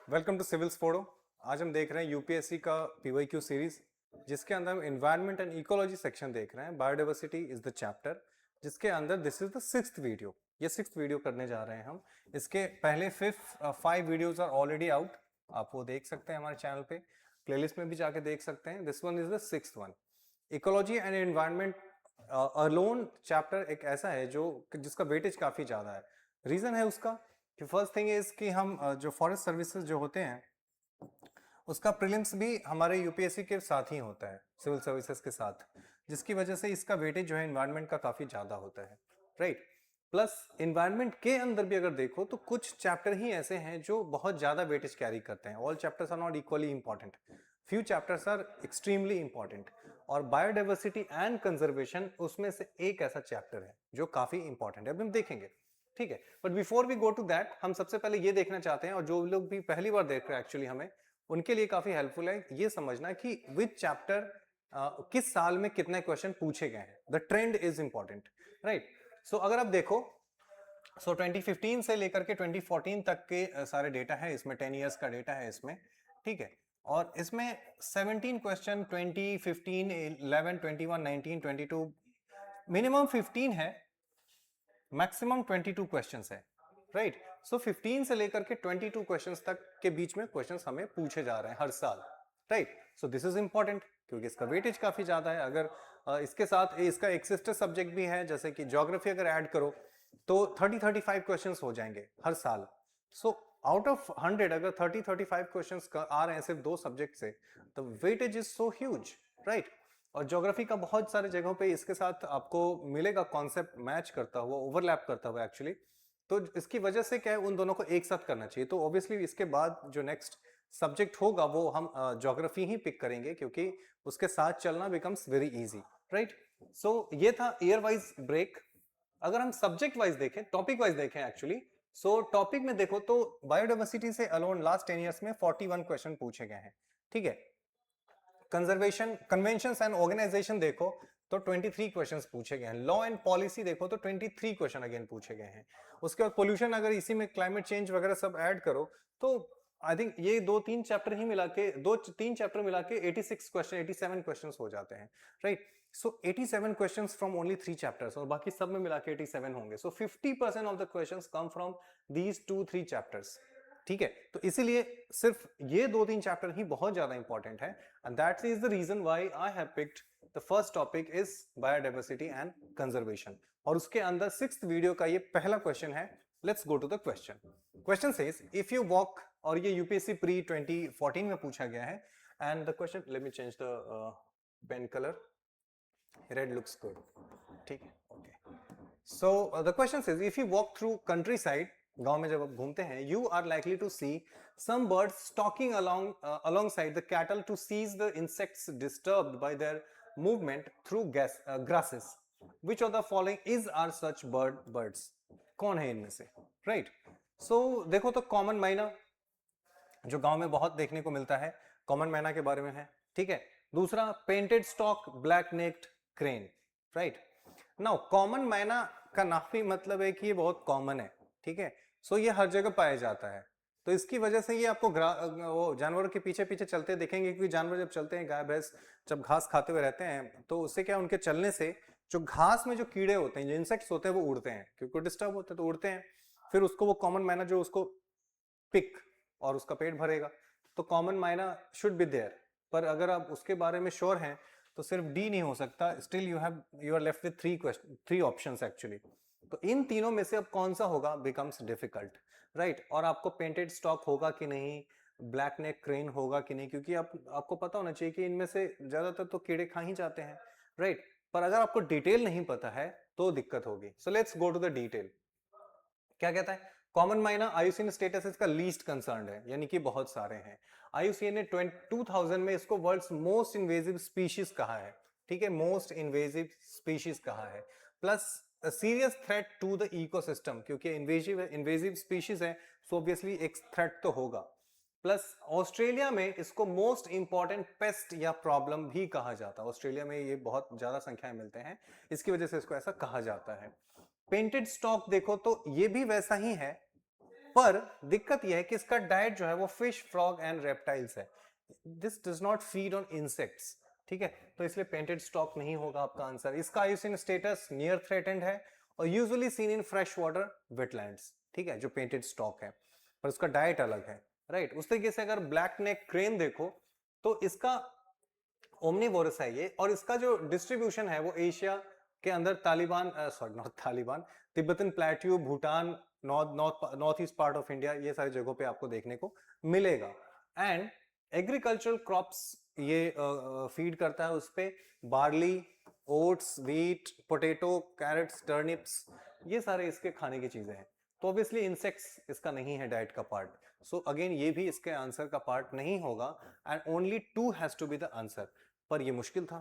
Welcome to civils फोड़ो। आज हम देख रहे हैं यूपीएससी का पीवाईक्यू सीरीज, जिसके अंदर हम एनवायरनमेंट एंड इकोलॉजी सेक्शन देख रहे हैं। बायोडाइवर्सिटी इज द चैप्टर, जिसके अंदर this is the sixth video. ये सिक्स्थ वीडियो करने जा रहे हैं हम। इसके पहले five videos are already out, आप वो देख सकते हैं हमारे चैनल पे, प्लेलिस्ट में भी जाके देख सकते हैं। This one is the sixth one. Ecology and environment alone chapter एक ऐसा है जो जिसका वेटेज काफी ज्यादा है। रीजन है उसका कि फर्स्ट थिंग इज कि हम जो फॉरेस्ट सर्विसेज जो होते हैं उसका प्रीलिम्स भी हमारे यूपीएससी के साथ ही होता है, सिविल सर्विसेज के साथ, जिसकी वजह से इसका वेटेज जो है एनवायरनमेंट का काफी ज्यादा होता है, राइट। प्लस एनवायरनमेंट के अंदर भी अगर देखो तो कुछ चैप्टर ही ऐसे हैं जो बहुत ज्यादा वेटेज कैरी करते हैं। All chapters are not equally important, few chapters are extremely important, और बायोडाइवर्सिटी एंड कंजर्वेशन उसमें से एक ऐसा चैप्टर है जो काफी इंपॉर्टेंट है। अभी हम देखेंगे, ठीक है। But before we go to that, हम सबसे पहले ये देखना चाहते हैं, और जो लोग भी पहली बार देख रहे हैं एक्चुअली हमें, उनके लिए काफी हेल्पफुल है ये समझना कि विच चैप्टर किस साल में कितने क्वेश्चन पूछे गए हैं। The trend is important, right. So अगर आप देखो, 2015 से लेकर के 2014 तक के सारे डेटा है इसमें, 10 इयर्स का डेटा है इसमें, ठीक है। और इसमें 17 क्वेश्चन 20, 15, 11, 21, 19, 22, मिनिमम 15 है, मैक्सिमम 22 क्वेश्चंस है, राइट। सो 15 से लेकर के 22 क्वेश्चंस तक के बीच में क्वेश्चंस हमें पूछे जा रहे हैं हर साल, right. So this is important क्योंकि इसका वेटेज काफी ज्यादा है। अगर इसके साथ इसका एक सिस्टर सब्जेक्ट भी है, जैसे कि ज्योग्राफी अगर ऐड करो तो 30-35 क्वेश्चंस हो जाएंगे हर साल। सो आउट ऑफ 100 अगर 30-35 क्वेश्चंस आ रहे हैं सिर्फ दो सब्जेक्ट से, तो weightage is so huge, right. और ज्योग्राफी का बहुत सारे जगहों पे इसके साथ आपको मिलेगा कॉन्सेप्ट मैच करता हुआ, ओवरलैप करता हुआ एक्चुअली। तो इसकी वजह से क्या है, उन दोनों को एक साथ करना चाहिए। तो ऑब्वियसली इसके बाद जो नेक्स्ट सब्जेक्ट होगा वो हम ज्योग्राफी ही पिक करेंगे, क्योंकि उसके साथ चलना becomes very easy, right. So ये था ईयर वाइज ब्रेक। अगर हम सब्जेक्ट वाइज देखें, टॉपिक वाइज देखें एक्चुअली, सो टॉपिक में देखो तो बायोडाइवर्सिटी से अलोन लास्ट 10 इयर्स में 41 क्वेश्चन पूछे गए हैं, ठीक है। कंजर्वेशन, कन्वेंशंस एंड ऑर्गेनाइजेशन देखो तो 23 क्वेश्चंस पूछे गए हैं। लॉ एंड पॉलिसी देखो तो 23 क्वेश्चन अगेन पूछे गए हैं। उसके बाद पोल्यूशन, अगर इसी में क्लाइमेट चेंज वगैरह सब ऐड करो तो आई थिंक ये दो तीन चैप्टर ही मिला के, दो तीन चैप्टर मिला के 86 क्वेश्चन, 87 क्वेश्चंस हो जाते हैं, right. So 87 questions from only 3 chapters, और बाकी सब में मिला के 87 होंगे। सो 50% of the questions come from these 2-3 chapters, ठीक है। तो इसीलिए सिर्फ ये दो तीन चैप्टर ही बहुत ज्यादा इंपॉर्टेंट है, and that is the reason why I have picked the first topic is biodiversity and conservation. और उसके अंदर सिक्स्थ वीडियो का ये पहला क्वेश्चन है। Let's go to the question. Question says if you walk, और ये यूपीएससी प्री 2014 में पूछा गया है। And the question, let me change the pen colour, red looks good, ठीक है, okay. So the question says if you walk through country side, गांव में जब आप घूमते हैं, you are likely to see some birds stalking alongside the cattle to seize the insects disturbed by their movement through grasses. Which of the following is are such birds? कौन है इनमें से, राइट। सो देखो तो कॉमन मैना जो गांव में बहुत देखने को मिलता है, कॉमन मैना के बारे में है, ठीक है। दूसरा painted stork black necked crane, right. Now common myna का नाफी मतलब है कि ये बहुत कॉमन है, ठीक है। सो ये हर जगह पाया जाता है, तो इसकी वजह से ये आपको वो जानवरों के पीछे पीछे चलते देखेंगे, क्योंकि जानवर जब चलते हैं, गाय भैंस जब घास खाते हुए रहते हैं, तो उससे क्या, उनके चलने से जो घास में जो कीड़े होते हैं, जो इंसेक्ट्स होते हैं, वो उड़ते हैं, क्योंकि डिस्टर्ब होते हैं तो उड़ते हैं। फिर उसको वो कॉमन मैना जो उसको पिक और उसका पेट भरेगा, तो कॉमन मायना शुड बी देयर। पर अगर आप उसके बारे में श्योर हैं तो सिर्फ डी नहीं हो सकता, still you are left with three options actually. तो इन तीनों में से अब कौन सा होगा बिकम्स डिफिकल्ट, राइट। और आपको पेंटेड स्टॉक होगा कि नहीं, ब्लैक नेक क्रेन होगा कि नहीं, क्योंकि आपको पता होना चाहिए कि इनमें से ज्यादातर तो कीड़े खा ही जाते हैं, राइट। पर अगर आपको डिटेल नहीं पता है तो दिक्कत होगी। So let's go to the detail. क्या कहता है, कॉमन माइना आईयूसीएन स्टेटस इसका लीस्ट कंसर्न्ड है, यानी कि बहुत सारे हैं। आईयूसीएन ने 2000 में इसको वर्ल्ड्स मोस्ट इन्वेजिव स्पीशीज कहा है, ठीक है, मोस्ट इन्वेजिव स्पीशीज कहा है। Plus serious threat to the ecosystem, क्योंकि इन्वेजिव स्पीशीज है, सो ऑब्वियसली एक थ्रेट तो होगा। प्लस ऑस्ट्रेलिया में इसको मोस्ट इंपॉर्टेंट पेस्ट या प्रॉब्लम भी कहा जाता है। ऑस्ट्रेलिया में ये बहुत ज्यादा संख्याएं मिलते हैं, इसकी वजह से इसको ऐसा कहा जाता है। पेंटेड स्टॉक देखो तो ये भी वैसा ही है, पर दिक्कत यह है कि इसका डाइट जो है वो फिश, फ्रॉग एंड रेप्टाइल्स है. This does not feed on insects. ठीक है, तो इसलिए पेंटेड स्टॉक नहीं होगा आपका आंसर. इसका आईयूसीएन स्टेटस नियर थ्रेटेंड है और usually seen in fresh water wetlands. ठीक है, जो पेंटेड स्टॉक है, पर उसका डाइट अलग है. राइट, उस तरीके से अगर ब्लैक नेक क्रेन देखो तो इसका ओमनीवोरस है ये, और इसका जो डिस्ट्रीब्यूशन है वो एशिया के अंदर Taliban, sorry not Taliban, Tibetan plateau, Bhutan, north east part of India, ये सारी जगहों पे आपको देखने को मिलेगा. एंड एग्रीकल्चरल क्रॉप्स ये फीड करता है उस पे, barley, oats, wheat, potato, carrots, turnips, ये सारे इसके खाने की चीजें हैं. तो ऑब्वियसली इंसेक्ट्स इसका नहीं है डाइट का पार्ट. सो अगेन ये भी इसके आंसर का पार्ट नहीं होगा and only 2 has to be the answer. पर ये मुश्किल था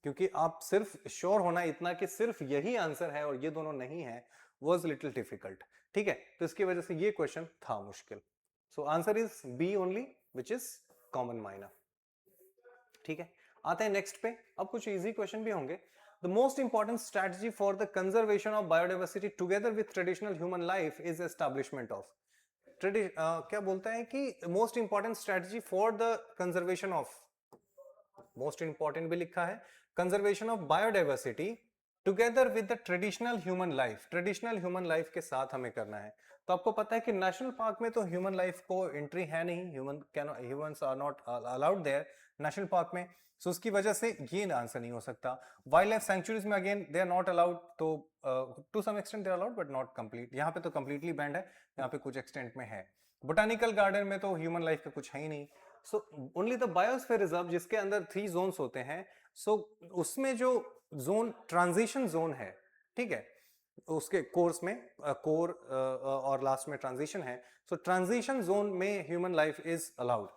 क्योंकि आप सिर्फ श्योर होना इतना कि सिर्फ यही आंसर है और ये दोनों नहीं है वाज लिटिल डिफिकल्ट. ठीक है, तो इसकी वजह से ये क्वेश्चन था मुश्किल. So answer is B only which is common myna. ठीक है, आते हैं नेक्स्ट पे. अब कुछ इजी क्वेश्चन भी होंगे. The most important strategy for the conservation of biodiversity together with traditional human life is establishment of. क्या बोलता है कि most important strategy for the conservation of, most important भी लिखा है, conservation of biodiversity together with the traditional human life. traditional human life के साथ हमें करना है. तो आपको पता है कि नेशनल पार्क में तो ह्यूमन लाइफ को एंट्री है नहीं, humans are not allowed there national park में. सो उसकी वजह से ये आंसर नहीं हो सकता. वाइल्ड लाइफ सेंचुरीज में again they are not allowed, तो to some extent they are allowed but not complete. यहाँ पे तो कंप्लीटली बैंड है, यहाँ पे कुछ एक्सटेंट में है. बोटानिकल गार्डन में तो ह्यूमन लाइफ का कुछ है ही नहीं. So only the biosphere reserve जिसके अंदर 3 जोन्स होते हैं, सो उसमें जो जोन ट्रांजिशन जोन है, ठीक है, उसके कोर्स में कोर और लास्ट में ट्रांजिशन है. सो ट्रांजिशन जोन में ह्यूमन लाइफ इज अलाउड.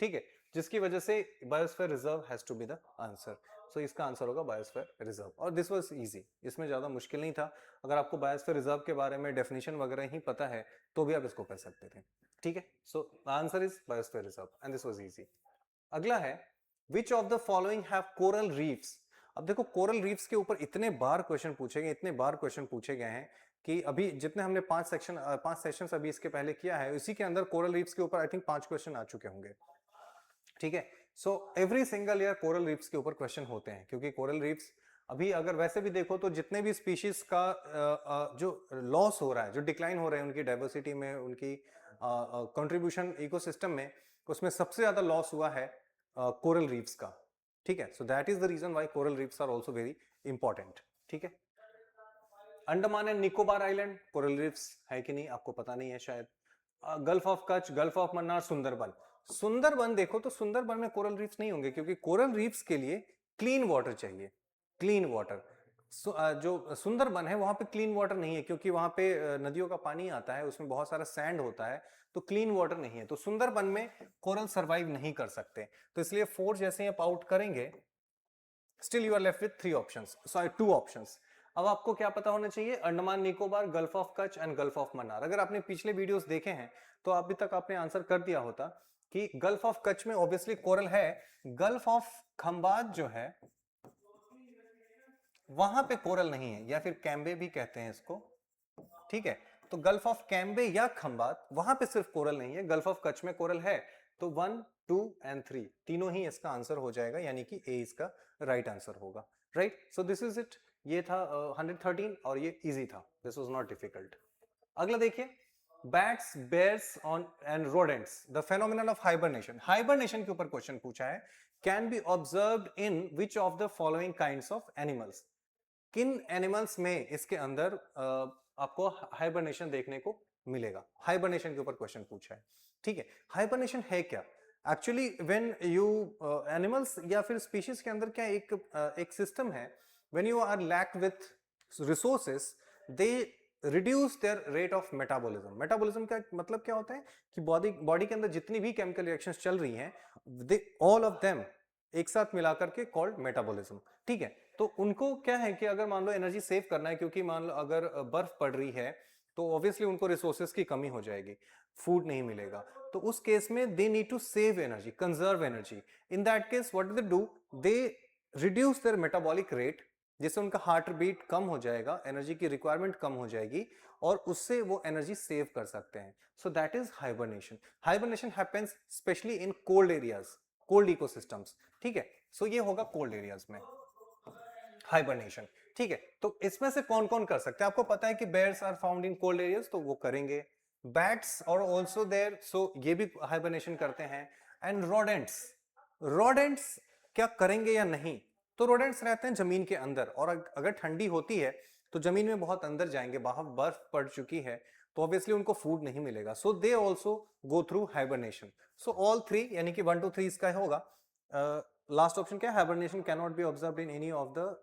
ठीक है, जिसकी वजह से biosphere reserve has to be the answer. So इसका आंसर होगा बायोस्फीयर रिजर्व. और दिस वाज इजी, इसमें ज्यादा मुश्किल नहीं था. अगर आपको बायोस्फीयर रिजर्व के बारे में डेफिनेशन वगैरह ही पता है तो भी आप इसको कर सकते थे. ठीक है, सो answer is biosphere reserve and this was easy. अगला है which of the following have coral reefs. अब देखो कोरल रीफ्स के ऊपर इतने बार क्वेश्चन पूछे गए, इतने बार क्वेश्चन पूछे गए हैं कि अभी जितने हमने 5 सेशंस अभी इसके पहले किया है, इसी के अंदर कोरल रीफ्स के ऊपर आई थिंक 5 क्वेश्चन आ चुके होंगे. ठीक है, so every single year coral reefs के ऊपर क्वेश्चन होते हैं, क्योंकि कोरल रीफ्स अभी अगर वैसे भी देखो तो जितने भी स्पीशीज का जो लॉस हो रहा है, जो डिक्लाइन हो रहे हैं उनकी डाइवर्सिटी में, उनकी कंट्रीब्यूशन इकोसिस्टम में, उसमें सबसे ज्यादा लॉस हुआ है कोरल रीफ्स का. ठीक है, so that is the reason why coral reefs are also very important. ठीक है, Andaman and Nicobar island coral reefs है कि नहीं आपको पता नहीं है शायद. Gulf of Kutch, gulf of Mannar, Sundarban. Sundarban देखो तो सुंदरबन में कोरल रीफ्स नहीं होंगे, क्योंकि कोरल रीफ्स के लिए क्लीन वाटर चाहिए. क्लीन वाटर, जो सुंदरबन है वहां पे क्लीन वाटर नहीं है, क्योंकि वहां पे नदियों का पानी आता है, उसमें बहुत सारा सैंड होता है, तो क्लीन वाटर नहीं है. तो सुंदरबन में कोरल सरवाइव नहीं कर सकते. तो इसलिए 4 जैसे आप आउट करेंगे, still you are left with 3 options, sorry 2 options. अब आपको क्या पता होना चाहिए, Andaman Nicobar, gulf of Kutch and gulf of Mannar. अगर आपने पिछले वीडियोस देखे हैं तो अभी तक आपने आंसर कर दिया होता कि गल्फ ऑफ कच्छ में ऑब्वियसली कोरल है. गल्फ ऑफ खंबात जो है वहां पे कोरल नहीं है, या फिर कैम्बे भी कहते हैं इसको. ठीक है, तो गल्फ ऑफ कैम्बे या खंबात, वहां पे सिर्फ कोरल नहीं है. गल्फ ऑफ कच्छ में कोरल है. तो 1, 2 एंड 3 तीनों ही इसका आंसर हो जाएगा, यानी कि ए इसका राइट आंसर होगा. Right, so this is it. ये था 113 और ये इजी था, दिस वाज नॉट डिफिकल्ट. अगला देखिए, bats, bears on and rodents, the phenomenon of hibernation. Hibernation के ऊपर क्वेश्चन पूछा है. Can be observed in which of the following kinds of animals. किन एनिमल्स में इसके अंदर आपको हाइबरनेशन देखने को मिलेगा. हाइबरनेशन के ऊपर क्वेश्चन पूछा है. ठीक है, हाइबरनेशन है क्या. एक्चुअली व्हेन यू एनिमल्स या फिर स्पीशीज के अंदर क्या एक सिस्टम है, when you are lacked with resources, they reduce their rate of metabolism. Metabolism का मतलब क्या होता है कि बॉडी के अंदर जितनी भी केमिकल रिएक्शंस चल रही हैं, दे ऑल ऑफ देम एक साथ मिलाकर के कॉल्ड मेटाबॉलिज्म. ठीक है, तो उनको क्या है कि अगर मान लो एनर्जी सेव करना है, क्योंकि मान लो अगर बर्फ पड़ रही है तो ऑब्वियसली उनको रिसोर्सेज की कमी हो जाएगी, फूड नहीं मिलेगा. तो उस केस में they need to save energy, conserve energy. In that case what do they reduce their metabolic rate जिससे उनका हार्ट बीट कम हो जाएगा, एनर्जी की रिक्वायरमेंट कम हो जाएगी और उससे वो एनर्जी सेव कर सकते हैं. सो that is hibernation. Hibernation happens specially in cold areas, cold ecosystems. ठीक है, सो ये होगा कोल्ड एरियाज में हाइबरनेशन. ठीक है, तो इसमें से कौन कौन कर सकते हैं? आपको पता है कि bears are found in cold areas, तो वो करेंगे. बैट्स और ऑल्सो देयर, सो ये भी हाइबरनेशन करते हैं. एंड रोडेंट्स, रोडेंट्स क्या करेंगे या नहीं? तो रोडेंट्स रहते हैं जमीन के अंदर, और अगर ठंडी होती है तो जमीन में बहुत अंदर जाएंगे, बाहर बर्फ पड़ चुकी है तो ऑब्वियसली उनको फूड नहीं मिलेगा. So they also go through hibernation. So all three, यानी कि 1 to 3 इसका होगा. लास्ट ऑप्शन क्या है? Hibernation can not be observed in any of the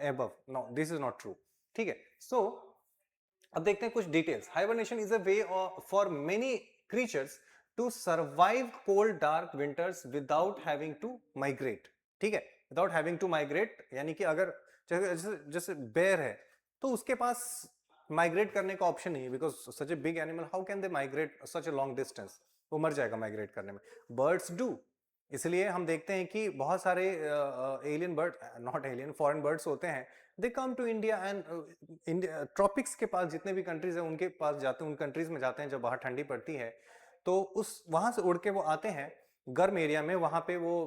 above. No, this is not true. ठीक है, so अब देखते हैं कुछ details. Hibernation is a way for many creatures to survive cold dark winters without having to migrate. ठीक है, without having to migrate, यानी कि अगर जैसे बेयर है तो उसके पास माइग्रेट करने का ऑप्शन नहीं है, because such a big animal, how can they migrate such a long distance? वो मर जाएगा माइग्रेट करने में. Birds do. इसलिए हम देखते हैं कि बहुत सारे alien bird, not alien, foreign birds होते हैं, they come to India and India tropics के पास जितने भी कंट्रीज हैं उनके पास जाते हैं, उन कंट्रीज में जाते हैं जब बाहर ठंडी पड़ती है, तो उस वहां से उड़ के वो आते हैं गर्म एरिया में. वहां पे वो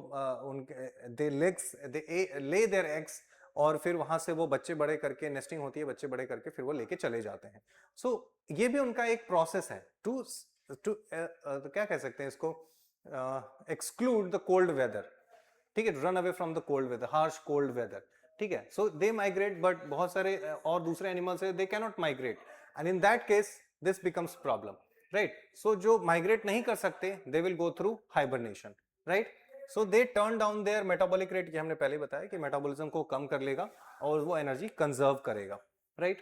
उनके दे legs they lay their eggs, और फिर वहां से वो बच्चे बड़े करके, नेस्टिंग होती है, बच्चे बड़े करके फिर वो लेके चले जाते हैं. सो ये भी उनका एक प्रोसेस है टू टू क्या कह सकते हैं इसको, एक्सक्लूड द कोल्ड वेदर. ठीक है, run away from the cold weather, harsh cold weather. ठीक है, सो दे माइग्रेट, बट बहुत सारे और दूसरे एनिमल्स है, they can not migrate, and in that case this becomes problem. Right, so जो माइग्रेट नहीं कर सकते they will go through hibernation. Right, so they turn down their metabolic rate, हमने पहले बताया कि मेटाबॉलिज्म को कम कर लेगा और वो एनर्जी कंजर्व करेगा. Right,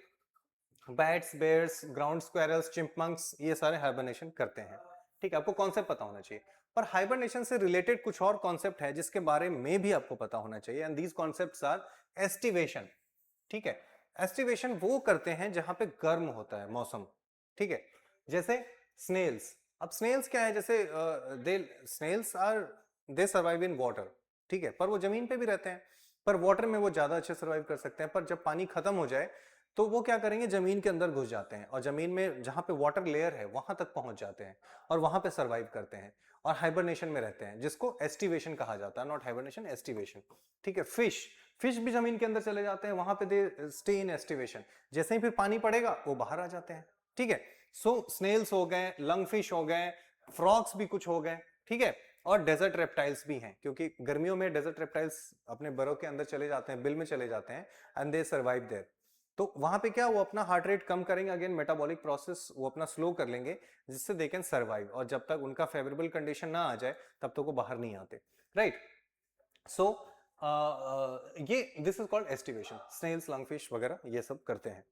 bats, bears, ground squirrels, chipmunks, ये सारे हाइबरनेशन करते हैं. ठीक है, आपको कॉन्सेप्ट पता होना चाहिए. पर हाइबरनेशन से रिलेटेड कुछ और कॉन्सेप्ट है जिसके बारे में भी आपको पता होना चाहिए, and these concepts are aestivation. ठीक है, एस्टिवेशन वो करते हैं जहां पे गर्म होता है मौसम. ठीक है, जैसे स्नेल्स. अब स्नेल्स क्या है, जैसे they snails are they survive in water. ठीक है, पर वो जमीन पे भी रहते हैं, पर वाटर में वो ज्यादा अच्छे सर्वाइव कर सकते हैं. पर जब पानी खत्म हो जाए तो वो क्या करेंगे, जमीन के अंदर घुस जाते हैं और जमीन में जहां पे वाटर लेयर है वहां तक पहुंच जाते हैं और वहां पे सर्वाइव करते हैं और हाइबरनेशन में रहते हैं, जिसको एस्टिवेशन कहा जाता है. Not hibernation, aestivation. ठीक है, फिश, फिश भी जमीन के अंदर चले जाते हैं, वहां पे दे स्टे इन एस्टिवेशन. जैसे ही फिर पानी पड़ेगा वो बाहर आ जाते हैं. ठीक है, सो स्नेल्स हो गए, लंग फिश हो गए, फ्रॉग्स भी कुछ हो गए. ठीक है, और डेजर्ट रेप्टाइल्स भी हैं, क्योंकि गर्मियों में डेजर्ट रेप्टाइल्स अपने बर्रों के अंदर चले जाते हैं, बिल में चले जाते हैं, एंड दे सर्वाइव देयर. तो वहां पे क्या, वो अपना हार्ट रेट कम करेंगे, अगेन मेटाबॉलिक प्रोसेस वो अपना स्लो कर लेंगे, जिससे दे कैन सर्वाइव, और जब तक उनका फेवरेबल कंडीशन ना आ जाए तब तक वो बाहर नहीं आते. राइट, सो ये this is called aestivation. Snails, lungfish वगैरह ये सब करते हैं.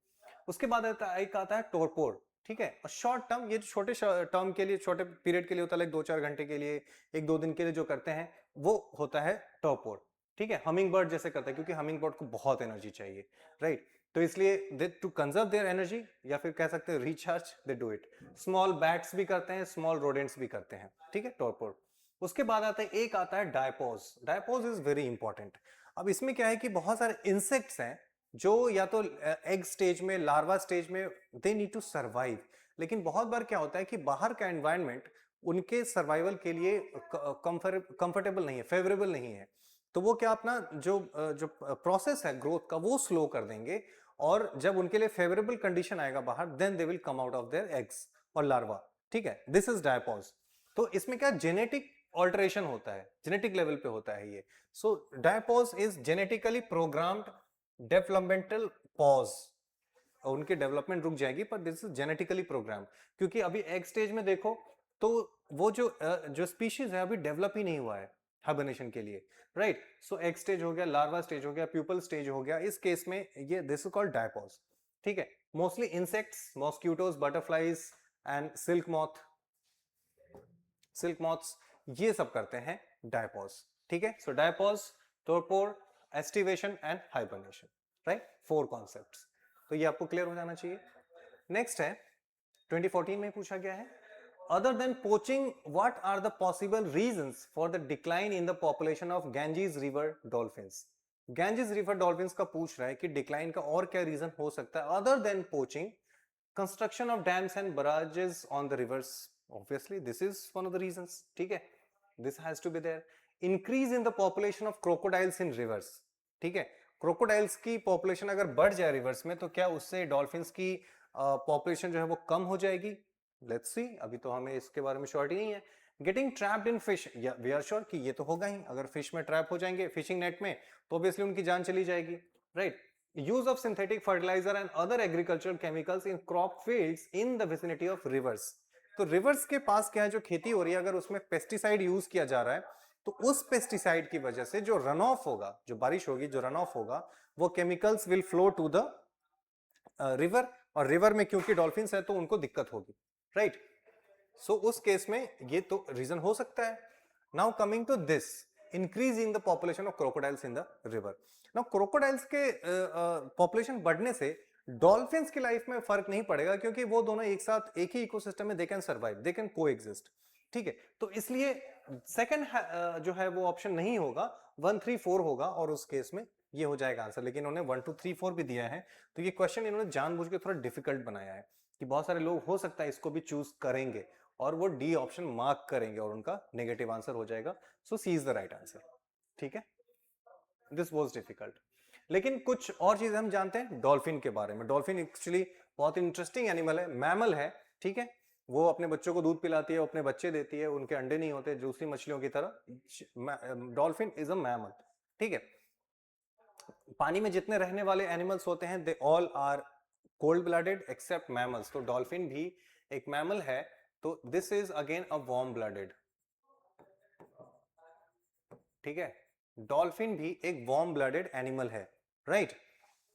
उसके बाद एक आता है टोरपोर. ठीक है, और शॉर्ट टर्म, ये जो छोटे टर्म के लिए, छोटे पीरियड के लिए होता है, लाइक 2-4 घंटे के लिए, 1-2 दिन के लिए जो करते हैं, वो होता है टोरपोर. ठीक है, हमिंग बर्ड जैसे करते हैं, क्योंकि हमिंग बर्ड को बहुत एनर्जी चाहिए. राइट, तो इसलिए दे टू कंजर्व देयर एनर्जी, या फिर कह सकते हैं recharge, they do it. Small bats भी करते हैं, स्मॉल रोडेंट्स भी करते हैं. ठीक है, टोरपोर. उसके बाद आता है, एक आता है डायपोज. डायपोज इज वेरी इंपॉर्टेंट. अब इसमें क्या है कि बहुत सारे इंसेक्ट्स हैं जो या तो एग स्टेज में, लार्वा स्टेज में, दे नीड टू सर्वाइव. लेकिन बहुत बार क्या होता है कि बाहर का एनवायरनमेंट उनके सर्वाइवल के लिए कंफर्टेबल नहीं है, फेवरेबल नहीं है. तो वो क्या, अपना जो प्रोसेस है ग्रोथ का वो स्लो कर देंगे, और जब उनके लिए फेवरेबल कंडीशन आएगा बाहर, then they will come out of their eggs और लार्वा. ठीक है, दिस इज डायपोज. तो इसमें क्या, जेनेटिक ऑल्टरेशन होता है, जेनेटिक लेवल पे होता है ये. So diapause is genetically programmed developmental pause. उनकी डेवलपमेंट रुक जाएगी, पर दिस इज जेनेटिकली प्रोग्राम, क्योंकि अभी एग स्टेज में देखो तो वो जो स्पीशीज है अभी डेवलप ही नहीं हुआ है हाइबरनेशन के लिए. राइट, सो एग स्टेज हो गया, लार्वा स्टेज हो गया, प्यूपल स्टेज हो गया, इस केस में ये दिस इज कॉल्ड डायपोज. ठीक है, mostly insects, mosquitoes, butterflies and silk moth, silk moths, ये सब करते हैं डायपोज. ठीक है, so diapause, torpor, aestivation and hibernation. Right, 4 concepts. तो ये आपको क्लियर हो जाना चाहिए. नेक्स्ट है 2014 में पूछा गया है, other than poaching, what are the possible reasons for the decline in the population of Ganges river dolphins? Ganges river dolphins का पूछ रहा है कि डिक्लाइन का और क्या रीजन हो सकता है other than poaching, construction of dams and barrages on the rivers, obviously this is one of the reasons, ठीक है, this has to be there. Increase in the population of crocodiles in rivers, ठीक है, crocodiles की population अगर बढ़ जाए reverse में तो क्या उससे डॉल्फिन्स की पॉपुलेशन जो है वो कम हो जाएगी? लेट्स सी, अभी तो हमें इसके बारे में श्योरिटी नहीं है। Getting trapped in fish, we are sure कि ये तो होगा ही, अगर फिश में ट्रैप हो जाएंगे फिशिंग नेट में तो ऑब्वियसली उनकी जान चली जाएगी, right. Use of synthetic fertiliser and other agricultural chemicals in crop fields in the vicinity of rivers, तो रिवर्स के पास क्या है जो खेती हो रही है, अगर उसमें पेस्टिसाइड यूज किया जा रहा है तो उस पेस्टिसाइड की वजह से जो रन ऑफ होगा, जो बारिश होगी, जो रन ऑफ होगा, वो chemicals will flow to the river, और रिवर में क्योंकि डॉल्फिन्स है तो उनको दिक्कत होगी, राइट। सो उस केस में ये तो रीजन हो सकता है। Now coming to this, increasing the population of crocodiles in the river. Now crocodiles के पॉपुलेशन बढ़ने से डॉल्फिन्स की लाइफ में फर्क नहीं पड़ेगा, क्योंकि वो दोनों एक साथ एक ही इकोसिस्टम में they can survive, they can coexist, ठीक है। तो इसलिए सेकंड जो है वो ऑप्शन नहीं होगा, 1 3 4 होगा, और उस केस में ये हो जाएगा आंसर। लेकिन उन्होंने 1 2 3 4 भी दिया है, तो ये क्वेश्चन इन्होंने जानबूझ के थोड़ा डिफिकल्ट बनाया है कि बहुत सारे लोग हो सकता है इसको भी चूज करेंगे और वो डी ऑप्शन मार्क करेंगे और उनका नेगेटिव आंसर हो जाएगा। सो C is the right answer, ठीक है। This was difficult. लेकिन कुछ और चीजें हम जानते हैं डॉल्फिन के बारे में। डॉल्फिन एक्चुअली बहुत इंटरेस्टिंग एनिमल है, मैमल है, ठीक है। वो अपने बच्चों को दूध पिलाती है, वो अपने बच्चे देती है, उनके अंडे नहीं होते दूसरी मछलियों की तरह। डॉल्फिन इज अ मैमल, ठीक है। पानी में जितने रहने वाले एनिमल्स होते हैं they all are cold blooded except mammals, तो डॉल्फिन भी एक मैमल है, तो this is again a warm blooded, ठीक है। डॉल्फिन भी एक वार्म ब्लडेड एनिमल है, राइट।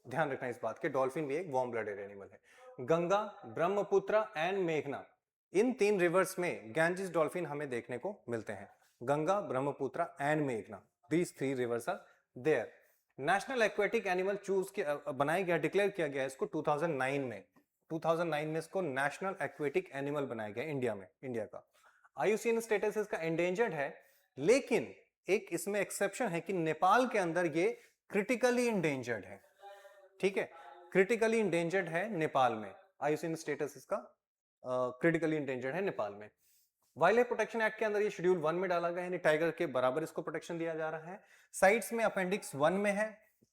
ध्यान रखना इस बात के, डॉल्फिन भी एक वार्म ब्लडेड एनिमल है। गंगा, ब्रह्मपुत्र एंड मेघना, इन 3 रिवर्स में गैंजेस डॉल्फिन हमें देखने को मिलते हैं। गंगा, ब्रह्मपुत्र एंड मेघना, these 3 rivers are there. National aquatic animal choose किया, बनाया गया, डिक्लेयर किया गया इसको 2009 में। 2009 में इसको नेशनल एक्वेटिक एनिमल बनाया गया इंडिया में, इंडिया का। आईयूसीएन स्टेटस इसका एंडेंजर्ड है, लेकिन एक इसमें एक्सेप्शन है कि नेपाल के अंदर ये क्रिटिकली इंडेंजर्ड है, ठीक है। क्रिटिकली इंडेंजर्ड है नेपाल में, आईयूसीएन स्टेटस इसका क्रिटिकली इंडेंजर्ड है नेपाल में। वाइल्ड लाइफ प्रोटेक्शन एक्ट के अंदर ये शेड्यूल 1 में डाला गया है, यानी टाइगर के बराबर इसको प्रोटेक्शन दिया जा रहा है। साइट्स में अपेंडिक्स 1 में है,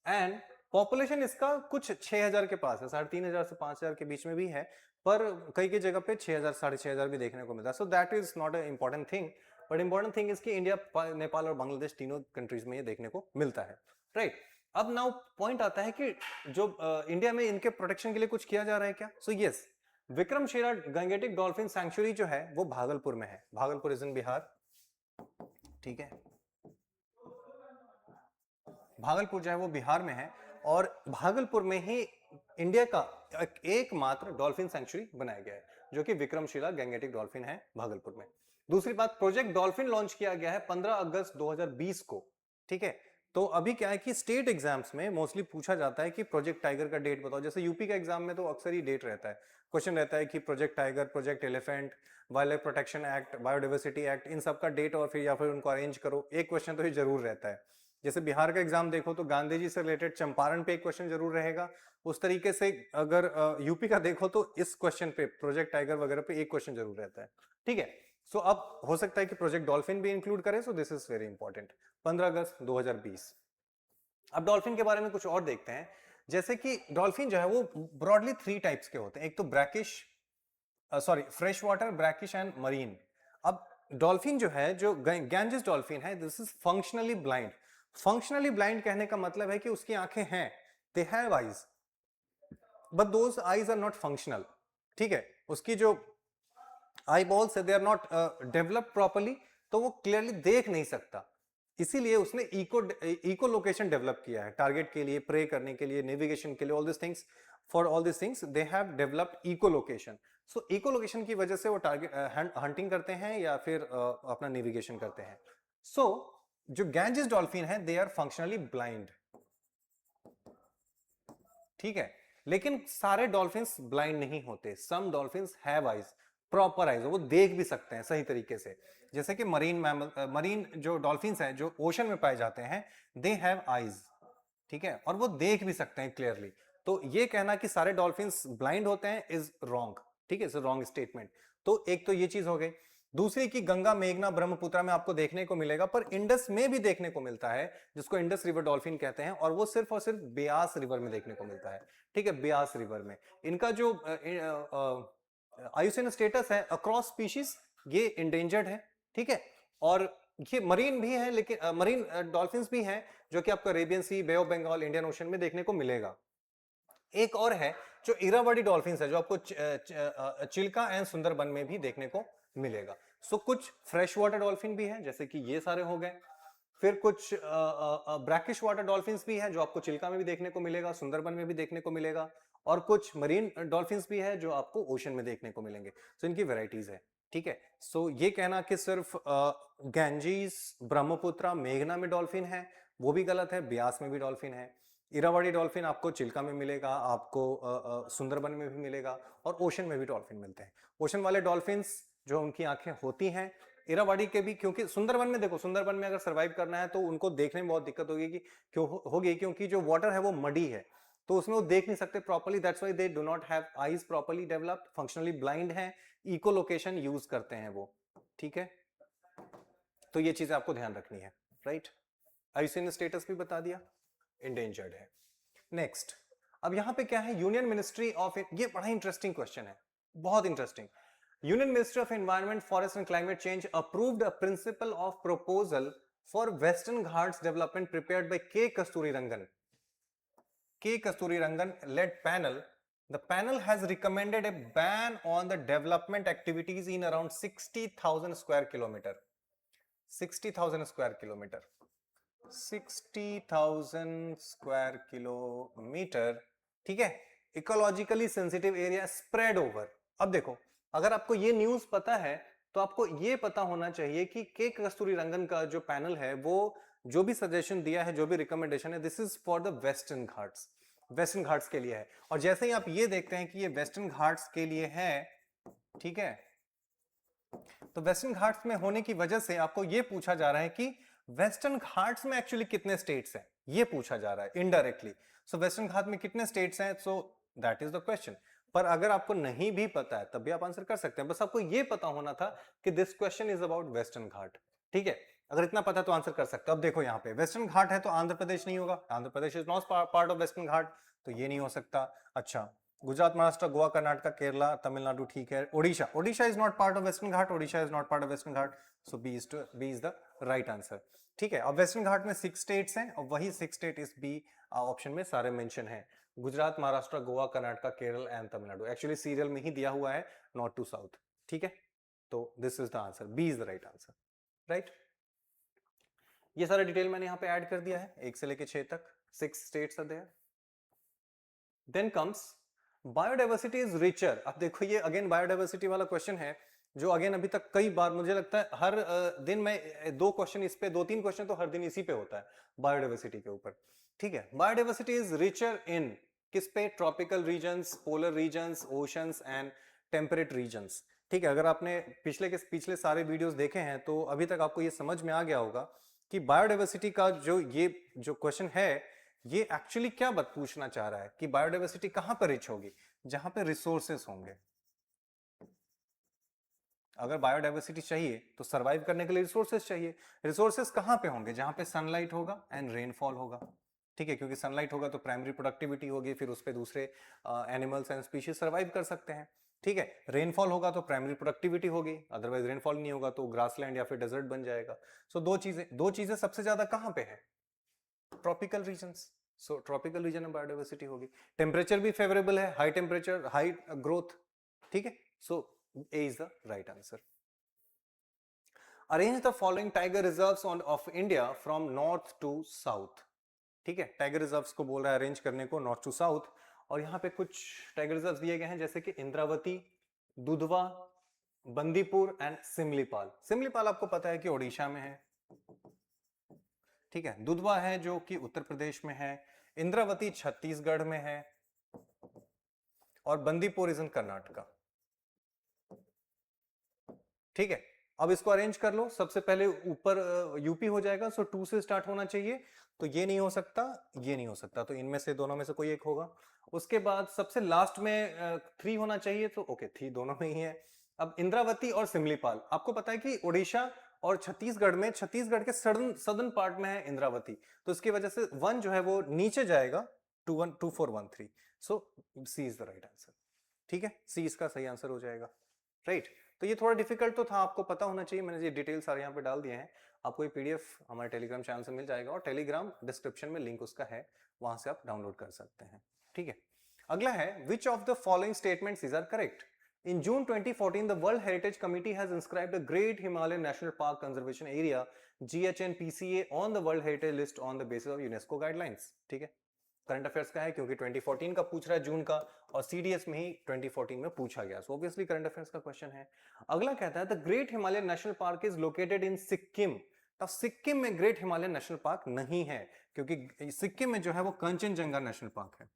एंड पॉपुलेशन इसका कुछ 6000 के पास है, 3500 से 5000 के बीच में भी है, पर कई कई जगह पे 6000 6500 भी देखने को मिलता है। So that is not a important thing, but important thing is कि इंडिया, नेपाल और बांग्लादेश तीनों कंट्रीज में ये देखने को मिलता है, राइट। अब नाउ पॉइंट आता है कि जो इंडिया में इनके प्रोटेक्शन के लिए कुछ किया जा रहा है क्या? So yes, Vikramshila Gangetic dolphin sanctuary जो है वो भागलपुर में है। भागलपुर इज इन बिहार, ठीक है। भागलपुर जो है वो बिहार में है, और भागलपुर में ही इंडिया का एकमात्र डॉल्फिन सेंचुरी बनाया गया है, जो कि विक्रमशिला गैंगेटिक डॉल्फिन है भागलपुर में। दूसरी बात, प्रोजेक्ट डॉल्फिन लॉन्च किया गया है 15 अगस्त 2020 को, ठीक है। तो अभी क्या है कि स्टेट एग्जाम्स में मोस्टली पूछा जाता है कि प्रोजेक्ट टाइगर का डेट बताओ। जैसे यूपी का एग्जाम में तो अक्सर ही डेट रहता है, क्वेश्चन रहता है कि project tiger, project elephant, wild life protection act, biodiversity act, इन सब का डेट और फिर या फिर उनको अरेंज करो। एक क्वेश्चन तो ये जरूर रहता है। जैसे बिहार का एग्जाम देखो तो गांधी जी से रिलेटेड चंपारण पे एक क्वेश्चन जरूर रहेगा। उस तरीके से अगर यूपी का देखो तो इस क्वेश्चन पे, प्रोजेक्ट टाइगर वगैरह पे एक क्वेश्चन जरूर रहता है, ठीक है। सो अब हो सकता है कि प्रोजेक्ट डॉल्फिन भी इंक्लूड करें, सो दिस इज वेरी इंपॉर्टेंट। 15 अगस्त 2020। अब डॉल्फिन के बारे में कुछ और देखते हैं। जैसे कि डॉल्फिन जो है वो ब्रॉडली 3 टाइप्स के होते हैं, एक तो brackish, sorry fresh water, brackish and marine. अब डॉल्फिन जो है, जो गैंजेस डॉल्फिन है, this is functionally blind. Functionally blind कहने का मतलब है कि उसकी आंखें हैं, they have eyes, but those eyes are not functional, ठीक है। उसकी जो आई बॉल्स है, they are not developed properly, तो वो क्लियरली देख नहीं सकता। इसीलिए उसने इको लोकेशन डेवलप किया है, टारगेट के लिए, प्रे करने के लिए, नेविगेशन के लिए, all this things, for all this things they have developed echolocation. So echolocation की वजह से वो टारगेट हंटिंग करते हैं या फिर अपना नेविगेशन करते हैं। सो जो गैंजेस डॉल्फिन है, दे आर फंक्शनली ब्लाइंड, ठीक है। लेकिन सारे डॉल्फिन्स ब्लाइंड नहीं होते, some dolphins have eyes, proper eyes, वो देख भी सकते हैं सही तरीके से। जैसे कि मरीन मैमल, मरीन जो डॉल्फिन्स हैं जो ओशन में पाए जाते हैं, दे हैव आईज, ठीक है, और वो देख भी सकते हैं क्लियरली। तो ये कहना कि सारे डॉल्फिन्स ब्लाइंड होते हैं इज रॉन्ग, ठीक है, इज रॉन्ग स्टेटमेंट। तो एक तो ये चीज हो गई। दूसरी कि गंगा, मेघना, ब्रह्मपुत्र में आपको देखने को मिलेगा, पर इंडस में भी देखने को मिलता है, जिसको इंडस रिवर डॉल्फिन कहते हैं, और वो सिर्फ और सिर्फ ब्यास रिवर में देखने को मिलता है। ठीक है, ब्यास रिवर में इनका जो आयुसीन स्टेटस है अक्रॉस स्पीशीज, ये इंडेंजर्ड है। ठीक है, और ये मरीन भी है, लेकिन मरीन डॉल्फिन्स भी हैं जो कि आपको Arabian sea, bay of Bengal, Indian ocean में देखने को मिलेगा। एक और है जो इरावदी डॉल्फिन्स है, जो आपको चिल्का एंड सुंदरबन में भी देखने को मिलेगा। सो कुछ फ्रेश वाटर डॉल्फिन भी है, जैसे कि ये सारे हो गए। फिर कुछ ब्रैकिश वाटर डॉल्फिन्स भी है, जो आपको चिल्का में भी देखने को मिलेगा, सुंदरबन में भी देखने को मिलेगा। और कुछ मरीन डॉल्फिन्स भी है जो आपको ओशन में देखने को मिलेंगे। सो इनकी वेराइटीज है। ठीक है, सो ये कहना कि सिर्फ गैंजीज, ब्रह्मपुत्र, मेघना में डॉल्फिन है, वो भी गलत है। ब्यास में भी डॉल्फिन है। इरावदी डॉल्फिन आपको चिल्का में मिलेगा, आपको सुंदरबन में भी मिलेगा, और ओशन में भी डॉल्फिन मिलते हैं। ओशन वाले डॉल्फिन्स जो उनकी आंखें होती हैं, इरावदी के भी, क्योंकि सुंदरबन में देखो, सुंदरबन में अगर सर्वाइव करना है तो उनको देखने में बहुत दिक्कत होगी कि होगी, क्योंकि जो वाटर है वो मडी है, तो उसमें वो देख नहीं सकते properly. That's why they do not have eyes properly developed, functionally blind है, इको लोकेशन यूज करते हैं वो। ठीक है, तो ये चीजें आपको ध्यान रखनी है, राइट। आयुसीन स्टेटस भी बता दिया, इंडेंजर्ड है। नेक्स्ट, अब यहां पे क्या है, यूनियन मिनिस्ट्री ऑफ, ये बड़ा इंटरेस्टिंग क्वेश्चन है, बहुत interesting. Union ministry of environment, forest and climate change approved a principle of proposal for western Ghats development prepared by के Kasturirangan. K. Kasturirangan led panel. The panel has recommended a ban on the development activities in around 60,000 square kilometer. 60,000 square kilometer. 60,000 square kilometre. ठीक है, ecologically sensitive area spread over. अब देखो, अगर आपको ये news पता है तो आपको ये पता होना चाहिए कि के कस्तूरीरंगन का जो पैनल है, वो जो भी सजेशन दिया है, जो भी रिकमेंडेशन है, this is for the western Ghats, western Ghats के लिए है। और जैसे ही आप ये देखते हैं कि ये वेस्टर्न घाट्स के लिए है, ठीक है, तो वेस्टर्न घाट्स में होने की वजह से आपको ये पूछा जा रहा है कि वेस्टर्न घाट्स में एक्चुअली कितने स्टेट्स हैं, ये पूछा जा रहा है इनडायरेक्टली। सो वेस्टर्न घाट में कितने स्टेट्स हैं, सो दैट इज द क्वेश्चन। पर अगर आपको नहीं भी पता है तब भी आप आंसर कर सकते हैं, बस आपको ये पता होना था कि this question is about Western Ghat. ठीक है, अगर इतना पता तो आंसर कर सकते हो। अब देखो यहाँ पे वेस्टर्न घाट है तो आंध्र प्रदेश नहीं होगा, Andhra Pradesh is not part of Western Ghat, तो ये नहीं हो सकता। अच्छा, गुजरात, महाराष्ट्र, गोवा, कर्नाटक, केरला, तमिलनाडु, ठीक है। Odisha, Odisha is not part of Western Ghat, Odisha is not part of Western Ghat, so B is the right answer. ठीक है, अब वेस्टर्न घाट में 6 स्टेट्स हैं और वही 6 स्टेट इस बी ऑप्शन में सारे मेंशन हैं, Gujarat, Maharashtra, Goa, Karnataka, Kerala and Tamil Nadu. Actually serial में ही दिया हुआ है नॉर्थ टू साउथ। ठीक है, तो this is the answer, B is the right answer, right. ये सारा डिटेल मैंने यहां पे ऐड कर दिया है, 1 से लेके 6 तक, 6 states are there. Then comes biodiversity is richer. अब देखो, ये अगेन बायोडाइवर्सिटी वाला क्वेश्चन है, जो अगेन अभी तक कई बार, मुझे लगता है हर दिन में 2 क्वेश्चन इस पे, 2-3 क्वेश्चन तो हर दिन इसी पे होता है, बायोडाइवर्सिटी के ऊपर। ठीक है, बायोडाइवर्सिटी इज रिचर इन किस पे, tropical regions, polar regions, oceans and temperate regions. ठीक है, अगर आपने पिछले सारे वीडियोस देखे हैं तो अभी तक आपको ये समझ में आ गया होगा कि बायोडाइवर्सिटी का जो क्वेश्चन है, ये एक्चुअली क्या बात पूछना चाह रहा है कि बायोडाइवर्सिटी कहां पर रिच होगी, जहां पे रिसोर्सेस होंगे। अगर बायोडाइवर्सिटी चाहिए तो सरवाइव करने के लिए रिसोर्सेस चाहिए। रिसोर्सेस कहां पे होंगे, जहां पे सनलाइट होगा एंड रेनफॉल होगा। ठीक है, क्योंकि सनलाइट होगा तो प्राइमरी प्रोडक्टिविटी होगी, फिर उस पे दूसरे एनिमल्स एंड स्पीशीज सर्वाइव कर सकते हैं। ठीक है, रेनफॉल होगा तो प्राइमरी प्रोडक्टिविटी होगी, अदरवाइज रेनफॉल नहीं होगा तो ग्रासलैंड या फिर डेजर्ट बन जाएगा। सो दो चीजें सबसे ज्यादा कहां पे है, tropical regions. So tropical region में बायोडाइवर्सिटी होगी। टेम्परेचर भी फेवरेबल है, हाई टेम्परेचर, हाई ग्रोथ। ठीक है, so A is the right answer. Arrange the following tiger reserves of India from north to south. ठीक है, टाइगर रिजर्व्स को बोल रहा है अरेंज करने को नॉर्थ टू साउथ, और यहां पे कुछ टाइगर रिजर्व्स दिए गए हैं, जैसे कि इंद्रावती, दुधवा, बंदीपुर एंड सिमलीपाल। सिमलीपाल आपको पता है कि ओडिशा में है। ठीक है, दुधवा है जो कि उत्तर प्रदेश में है, इंद्रावती छत्तीसगढ़ में है, और बंदीपुर इज इन कर्नाटका। ठीक है, अब इसको अरेंज कर लो। सबसे पहले ऊपर यूपी हो जाएगा, सो 2 से स्टार्ट होना चाहिए, तो ये नहीं हो सकता, ये नहीं हो सकता, तो इनमें से दोनों में से कोई एक होगा। उसके बाद सबसे लास्ट में 3 होना चाहिए, तो ओके 3 दोनों में ही है। अब इंद्रावती और सिमलीपाल, आपको पता है कि उड़ीसा और छत्तीसगढ़ में, छत्तीसगढ़ के सदर्न पार्ट में है इंद्रावती, तो इसकी वजह से 1 जो है वो नीचे जाएगा, 2413। सो C is the right answer. ठीक है, सी इसका सही आंसर हो जाएगा। राइट, तो ये थोड़ा डिफिकल्ट तो था, आपको पता होना चाहिए, मैंने ये डिटेल सारे यहाँ पे डाल दिए हैं। आपको ये पीडीएफ हमारे टेलीग्राम चैनल से मिल जाएगा, और टेलीग्राम डिस्क्रिप्शन में लिंक उसका है, वहां से आप डाउनलोड कर सकते हैं। ठीक है, अगला है which of the following statements is are correct. In June 2014, the World Heritage Committee has inscribed a Great Himalayan National Park Conservation Area (GHNPCA) on the World Heritage List on the basis of UNESCO guidelines. ठीक है, current affairs का है क्योंकि 2014 का पूछ रहा है जून का, और सीडीएस में ही 2014 में पूछा गया, सो ऑब्वियसली करंट अफेयर्स का क्वेश्चन है। अगला कहता है the great Himalayan national park is located in Sikkim. अब सिक्किम में ग्रेट हिमालयन नेशनल पार्क नहीं है, क्योंकि सिक्किम में जो है वो कंचनजंगा नेशनल पार्क है।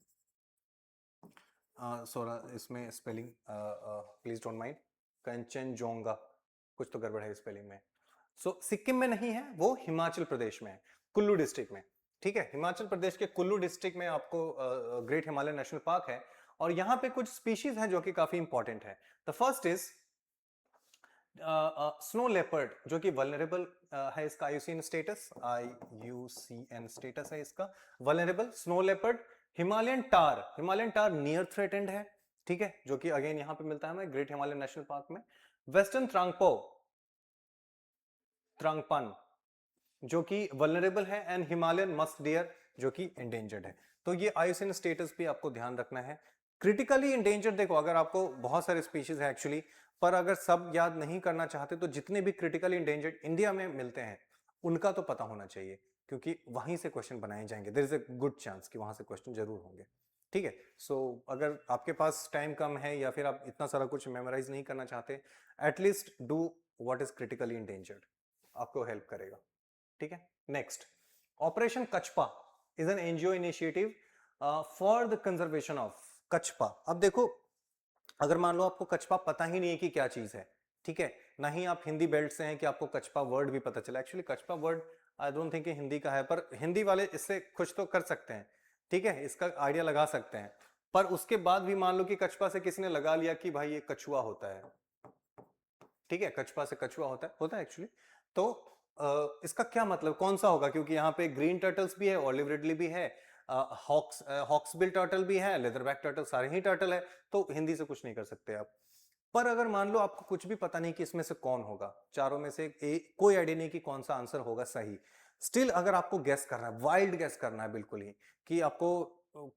सोरा इसमें स्पेलिंग प्लीज डोंट माइंड, कंचनजोंगा, कुछ तो गड़बड़ है स्पेलिंग में। सो सिक्किम में नहीं है, वो हिमाचल प्रदेश में है, कुल्लू डिस्ट्रिक्ट में। ठीक है, हिमाचल प्रदेश के कुल्लू डिस्ट्रिक्ट में आपको ग्रेट हिमालयन नेशनल पार्क है, और यहाँ पे कुछ स्पीशीज हैं जो कि काफी इंपॉर्टेंट है। The first is snow leopard, जो कि वल्नरेबल है, इसका आईयूसीएन स्टेटस, आईयूसीएन स्टेटस है इसका वल्नरेबल। स्नो लेपर्ड, हिमालयन टार, हिमालयन टार नियर थ्रेटेंड है, ठीक है, जो कि अगेन यहां पे मिलता है हमें ग्रेट हिमालयन नेशनल पार्क में। वेस्टर्न त्रांगपो, त्रांगपन, जो कि वल्नरेबल है, एंड हिमालयन मस्क डियर, जो कि एंडेंजर्ड है। तो ये आईयूसीएन स्टेटस भी आपको ध्यान रखना है। क्रिटिकली एंडेंजर्ड, देखो अगर आपको बहुत सारे स्पीशीज है एक्चुअली, पर अगर सब याद नहीं करना चाहते तो जितने भी क्रिटिकली एंडेंजर्ड इंडिया में मिलते हैं उनका तो पता होना चाहिए, क्योंकि वहीं से क्वेश्चन बनाए जाएंगे, there is a good chance कि वहां से क्वेश्चन जरूर होंगे। ठीक है, सो अगर आपके पास टाइम कम है या फिर आप इतना सारा कुछ मेमोराइज नहीं करना चाहते, at least do what is critically endangered, आपको हेल्प करेगा। ठीक है, next, operation Kachhapa is an NGO initiative for the conservation of Kachhapa. अब देखो, अगर मान लो आपको कछपा पता ही नहीं है कि क्या चीज है, ठीक है, ना ही आप हिंदी बेल्ट से हैं कि आपको कछपा वर्ड भी पता चला। Actually Kachhapa word I don't think Hindi का है, पर हिंदी वाले इससे कुछ तो कर सकते हैं, ठीक है, इसका आइडिया लगा सकते हैं। पर उसके बाद भी मान लो कि कछपा से किसी ने लगा लिया कि भाई ये कछुआ होता है, ठीक है, कछपा से कछुआ होता है एक्चुअली, तो इसका क्या मतलब, कौन सा होगा, क्योंकि यहाँ पे ग्रीन टर्टल्स भी है, ऑलिव रिडली भी है, हॉक्सबिल टर्टल भी है, लेदरबैक टर्टल, सारे ही टर्टल है, तो हिंदी से कुछ नहीं कर सकते आप। पर अगर मान लो आपको कुछ भी पता नहीं कि इसमें से कौन होगा, चारों में से कोई आइडिया नहीं कि कौन सा आंसर होगा सही, स्टिल अगर आपको गैस करना है, वाइल्ड गैस करना है बिल्कुल ही, कि आपको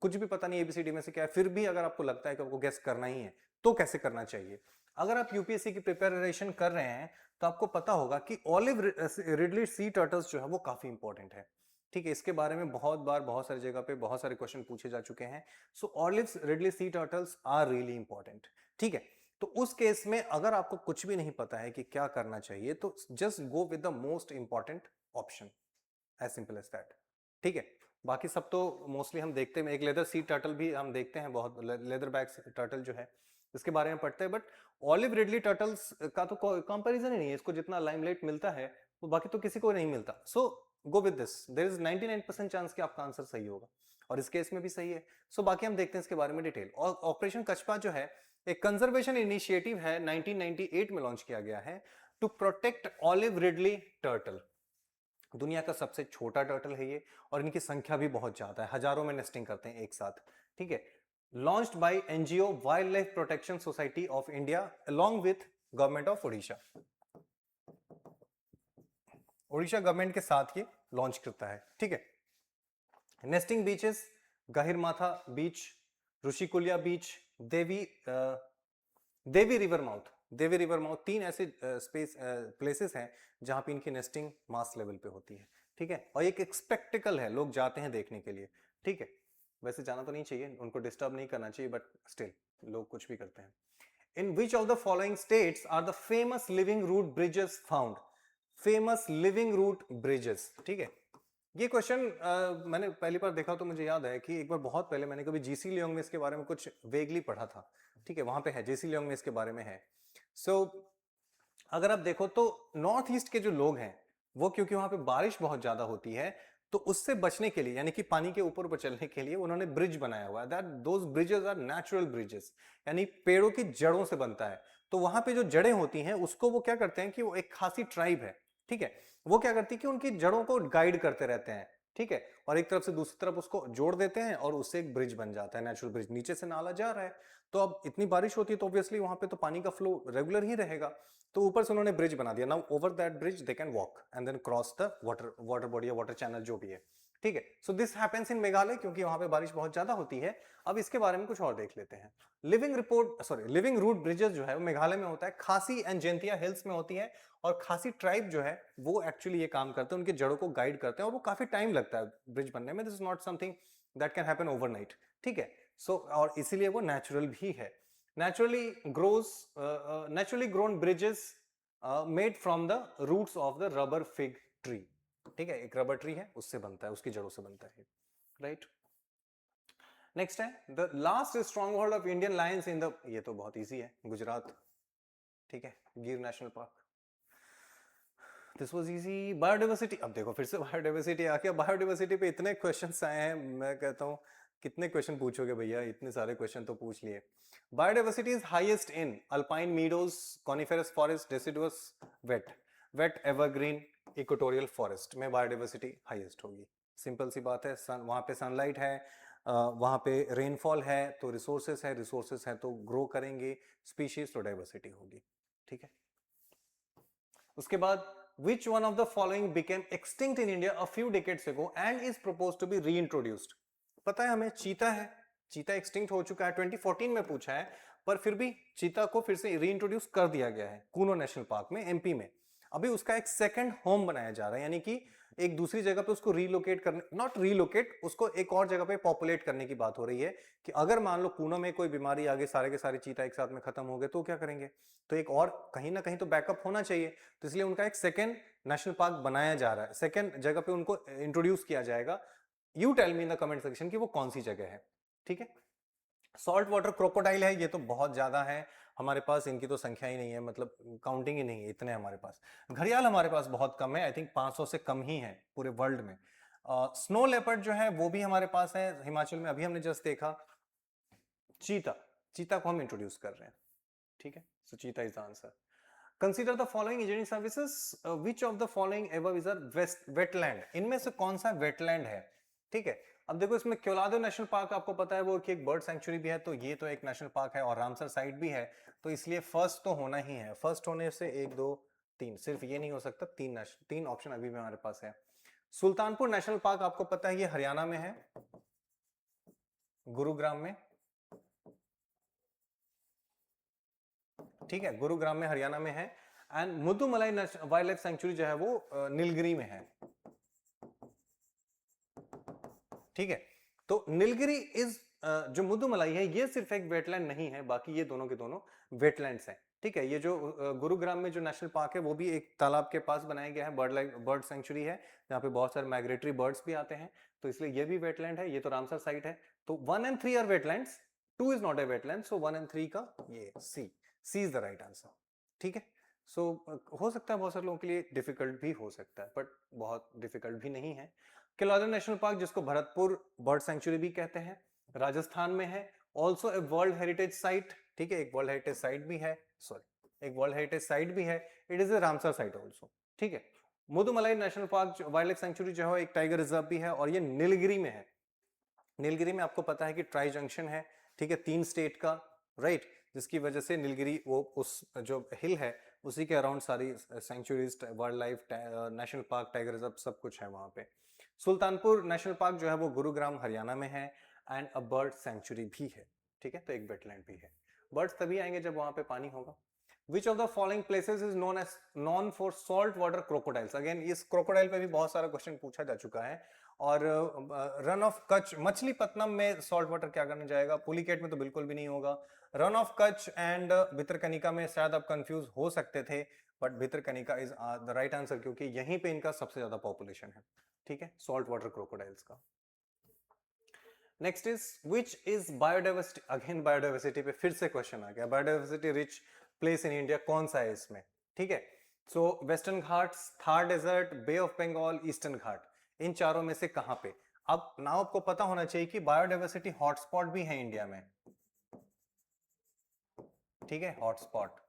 कुछ भी पता नहीं एबीसीडी में से क्या है, फिर भी अगर आपको लगता है कि आपको गैस करना ही है, तो कैसे करना चाहिए। अगर आप यूपीएससी की प्रिपरेशन कर रहे हैं तो आपको पता होगा कि ऑलिव रिडली सी टर्टल्स जो है वो काफी इंपॉर्टेंट है, ठीक है, इसके बारे में बहुत बार बहुत सारी जगह पे बहुत सारे क्वेश्चन पूछे जा चुके हैं। So olive ridley sea turtles are really important. ठीक है, तो उस केस में अगर आपको कुछ भी नहीं पता है कि क्या करना चाहिए, तो just go with the most important option, as simple as that. ठीक है, बाकी सब तो मोस्टली हम देखते हैं, एक लेदर सी टर्टल भी हम देखते हैं, बहुत लेदर बैक टर्टल जो है इसके बारे में पढ़ते हैं, बट ऑलिव रिडली टर्टल्स का तो कंपैरिजन ही नहीं है, इसको जितना लाइमलाइट मिलता है वो बाकी तो किसी को नहीं मिलता। So go with this, there is 99% chance कि आपका आंसर सही होगा, और इस केस में भी सही है। सो बाकी हम देखते हैं इसके बारे में डिटेल। और ऑपरेशन कछपा जो है एक कंजर्वेशन इनिशिएटिव है, 1998 में लॉन्च किया गया है, to protect olive ridley turtle. दुनिया का सबसे छोटा टर्टल है ये, और इनकी संख्या भी बहुत ज्यादा है, हजारों में नेस्टिंग करते हैं एक साथ। ठीक है, launched by NGO wild life protection society of India along with government of Odisha. Odisha government के साथ ये लॉन्च करता है। ठीक है, नेस्टिंग बीचेस गहिरमाथा बीच, ऋषिकुलिया बीच, देवी रिवर माउथ, देवी रिवर माउथ, 3 ऐसे प्लेसेस हैं जहां पे इनकी नेस्टिंग मास लेवल पे होती है। ठीक है, और एक स्पेक्टिकल है, लोग जाते हैं देखने के लिए। ठीक है, वैसे जाना तो नहीं चाहिए, उनको डिस्टर्ब नहीं करना चाहिए, बट स्टिल लोग कुछ भी करते हैं। In which of the following states are the famous living root bridges found, famous living root bridges. ठीक है, ये क्वेश्चन मैंने पहली बार देखा तो मुझे याद है कि एक बार बहुत पहले मैंने कभी जीसी लियोंग में इसके बारे में कुछ वेगली पढ़ा था। ठीक है, वहां पे है, जेसी लियोंग में इसके बारे में है। सो अगर आप देखो तो नॉर्थ ईस्ट के जो लोग हैं वो, क्योंकि वहां पे बारिश बहुत ज्यादा होती है, तो उससे बचने के लिए, यानी कि पानी के ऊपर चलने के लिए उन्होंने ब्रिज बनाया हुआ है। That those bridges are natural bridges, यानी पेड़ों की जड़ों से बनता है। तो वहां पे जो जड़ें होती हैं उसको वो क्या करते हैं कि वो एक खासी ट्राइब है, ठीक है, वो क्या करती है कि उनकी जड़ों को गाइड करते रहते हैं, ठीक है, और एक तरफ से दूसरी तरफ उसको जोड़ देते हैं और उससे एक ब्रिज बन जाता है, नेचुरल ब्रिज। नीचे से नाला जा रहा है, तो अब इतनी बारिश होती है तो ऑब्वियसली वहां पे तो पानी का फ्लो रेगुलर ही रहेगा, तो ऊपर से उन्होंने ब्रिज बना दिया। Now over that bridge they can walk and then cross the water body या वाटर चैनल जो भी है, ठीक है। So this happens in Meghalaya, क्योंकि वहां पे बारिश बहुत ज्यादा होती है। अब इसके बारे में कुछ और देख लेते हैं। लिविंग रूट ब्रिजेस जो है वो मेघालय में होता है, खासी एंड जैंतिया हिल्स में होती है, और खासी ट्राइब जो है वो एक्चुअली ये काम करते हैं, उनके जड़ों को गाइड करते हैं, और वो काफी टाइम लगता है ब्रिज बनने में। This is not something that can happen overnight, ठीक है। सो और इसीलिए वो नेचुरल भी है। Naturally grown bridges made from the roots of the rubber fig tree, ठीक है, एक रबर ट्री है उससे बनता है, उसकी जड़ों से बनता है, राइट। नेक्स्ट है the last strong hold of Indian Lions in the, ये तो बहुत इजी है, गुजरात, ठीक है, गिर national park. This was easy. Biodiversity, अब देखो फिर से बायोडाइवर्सिटी आ गया। बायोडाइवर्सिटी पे इतने क्वेश्चंस आए हैं, मैं कहता हूं कितने क्वेश्चन पूछोगे भैया, इतने सारे क्वेश्चन तो पूछ लिए। Biodiversity is highest in alpine meadows, coniferous forest, deciduous, wet wet evergreen, equatorial forest में बायोडाइवर्सिटी हाईएस्ट होगी। सिंपल सी बात है, वहां पे सनलाइट है, वहां पे रेनफॉल है, तो रिसोर्सेस है तो ग्रो करेंगे स्पीशीज, तो डाइवर्सिटी होगी, ठीक है। उसके बाद which one of the following became extinct in India a few decades ago and is proposed to be reintroduced? पता है हमें, चीता है, चीता एक्सटिंक्ट हो चुका है, 2014 में पूछा है, पर फिर भी चीता को फिर से रीइंट्रोड्यूस कर दिया गया है कूनो नेशनल पार्क में, एमपी में। अभी उसका एक सेकंड होम बनाया जा रहा है, यानी कि एक दूसरी जगह पे उसको रीलोकेट करने, नॉट रीलोकेट, उसको एक और जगह पे पॉपुलेट करने की बात हो रही है कि अगर मान लो कूनो में कोई बीमारी आ गई, सारे के सारे चीता एक साथ में खत्म हो गए, तो क्या करेंगे? तो एक और कहीं ना कहीं तो बैकअप होना चाहिए, तो इसलिए उनका एक सेकंड नेशनल पार्क बनाया जा रहा है, सेकंड जगह पे उनको इंट्रोड्यूस किया जाएगा। You tell me in the comment section कि वो कौन सी जगह है, ठीक है। सॉल्ट वाटर क्रोकोडाइल है, ये तो बहुत ज्यादा है हमारे पास, इनकी तो संख्या ही नहीं है, मतलब काउंटिंग ही नहीं है, इतने हमारे पास। घड़ियाल हमारे पास बहुत कम है, आई थिंक 500 से कम ही है पूरे वर्ल्ड में। स्नो लेपर्ड जो है वो भी हमारे पास है हिमाचल में, अभी हमने जस्ट देखा। चीता, चीता को हम इंट्रोड्यूस कर रहे हैं, ठीक है। So cheetah is the answer. Consider the following engineering services, which of the following above is a wetland, इनमें से कौन सा वेटलैंड है, ठीक है। अब देखो इसमें क्योलादो नेशनल पार्क आपको पता है वो एक बर्ड सेंचुरी भी है, तो ये तो एक नेशनल पार्क है, और रामसर साइट भी है, तो इसलिए फर्स्ट तो होना ही है। फर्स्ट होने से 1 2 3, सिर्फ ये नहीं हो सकता, तीन ऑप्शन अभी भी हमारे पास है। सुल्तानपुर नेशनल पार्क आपको पता है ये हरियाणा में है, गुरुग्राम में, ठीक है, गुरुग्राम में हरियाणा में है। And Mudumalai wild life sanctuary जो है वो नीलगिरी में है, ठीक है। तो नीलगिरी इज जो मुदुमलाई है ये सिर्फ एक वेटलैंड नहीं है, बाकी ये दोनों के दोनों वेटलैंड्स हैं, ठीक है। ये जो गुरुग्राम में जो नेशनल पार्क है वो भी एक तालाब के पास बनाया गया है, बर्ड सेंचुरी है, जहाँ पे बहुत सारे माइग्रेटरी बर्ड्स भी आते हैं, तो इसलिए ये भी वेटलैंड है। ये तो रामसर साइट है, तो 1 and 3 are wetlands, 2 is not a wetland, so 1 and 3 का ये C is the right answer, ठीक है। सो हो सकता है बहुत सारे लोगों के लिए डिफिकल्ट भी हो सकता है, बट बहुत डिफिकल्ट भी नहीं है। किलाउडी नेशनल पार्क, जिसको भरतपुर बर्ड सेंचुरी भी कहते हैं, राजस्थान में है, also a world heritage site, ठीक है, एक वर्ल्ड हेरिटेज साइट भी है, सॉरी एक वर्ल्ड हेरिटेज साइट भी है, it is a Ramsar site also, ठीक है। Mudumalai national park wild life sanctuary जो है एक टाइगर रिजर्व भी है, और ये नीलगिरी में है। नीलगिरी में आपको पता है कि ट्राई जंक्शन है, ठीक है, 3 स्टेट का, राइट, जिसकी वजह से नीलगिरी वो उस जो हिल है उसी के अराउंड सारी sanctuaries, wildlife national park, tiger reserve सब कुछ है वहां पे। सुल्तानपुर नेशनल पार्क जो है वो गुरुग्राम हरियाणा में है, एंड अ बर्ड सेंचुरी भी है, ठीक है, तो एक वेटलैंड भी है। बर्ड्स तभी आएंगे जब वहां पे पानी होगा। Which of the following places is known for salt water crocodiles? Again इस क्रोकोडाइल पे भी बहुत सारा क्वेश्चन पूछा जा चुका है। और रन ऑफ कच्छ, मछलीपट्टनम में सॉल्ट वाटर क्या करने जाएगा? पुलिकेट में तो बिल्कुल भी नहीं होगा। Run of Kutch and Bhitarkanika में शायद आप कंफ्यूज हो सकते थे, but Bhitarkanika is the right answer, क्योंकि यहीं पे इनका सबसे ज्यादा पॉपुलेशन है, ठीक है, सॉल्ट वाटर क्रोकोडाइल्स का। Next is which is biodiversity, again biodiversity पे फिर से क्वेश्चन आ गया, biodiversity rich place in India कौन सा है इसमें, ठीक है। So Western Ghats, Thar desert, bay of Bengal, Eastern Ghat, इन चारों में से कहां पे? अब नाउ आपको पता होना चाहिए कि बायोडाइवर्सिटी हॉटस्पॉट भी है इंडिया में, ठीक है, हॉटस्पॉट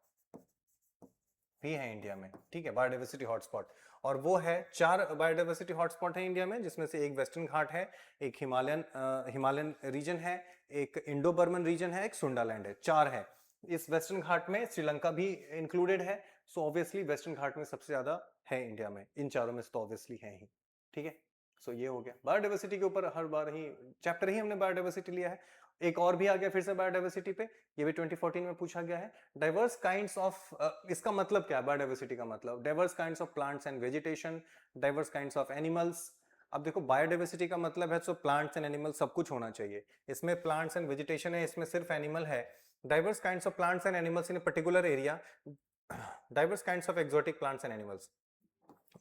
भी है इंडिया में, ठीक है, बायोडाइवर्सिटी हॉटस्पॉट। और वो है 4 बायोडाइवर्सिटी हॉटस्पॉट है इंडिया में, जिसमें से एक वेस्टर्न घाट है, एक हिमालयन रीजन है, एक इंडो बर्मन रीजन है, एक सुंडालैंड है, 4 है। इस वेस्टर्न घाट में श्रीलंका भी इंक्लूडेड है, सो ऑब्वियसली वेस्टर्न घाट में सबसे ज्यादा है इंडिया में, इन चारों में से तो ऑब्वियसली है ही, ठीक है। सो ये हो गया बायोडाइवर्सिटी के ऊपर, हर बार ही चैप्टर ही हमने बायोडाइवर्सिटी लिया है। एक और भी आ गया फिर से बायोडाइवर्सिटी पे, ये भी 2014 में पूछा गया है, डाइवर्स काइंड्स ऑफ, इसका मतलब क्या है बायोडाइवर्सिटी का मतलब? Diverse kinds of plants and vegetation, diverse kinds of animals. अब देखो बायोडाइवर्सिटी का मतलब है सो प्लांट्स एंड एनिमल सब कुछ होना चाहिए, इसमें प्लांट्स एंड वेजिटेशन है, इसमें सिर्फ एनिमल है। Diverse kinds of plants and animals in particular area, diverse kinds of exotic plants and animals.